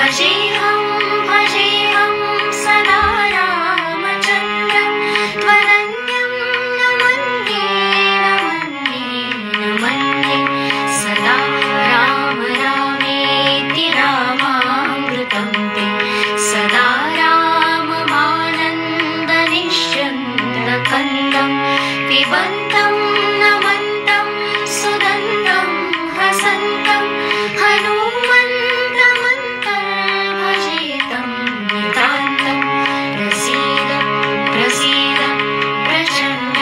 भजेऽहं सदा रामचन्द्रं त्वदन्यं न मन्ये सदा राम रामेति रामामृतं ते सदा राममानन्दनिश्चन्दकन्दं पिबन्तं नमन्तं सुदन्तं हसन्तं हनुमन्तमन्तर्भजेतं नितान्तं प्रसीद प्रसीद प्रचण्ड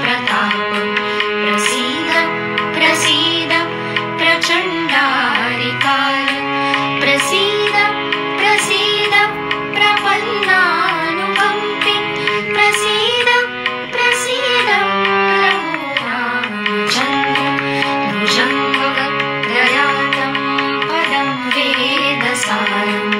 प्रताप प्रसीद प्रसीद प्रचण्डारिकाय प्रसीद प्रसीद प्रपन्नानुकम्पे प्रसीद प्रसीद भुजङ्गप्रयातं पदं वेदसारम्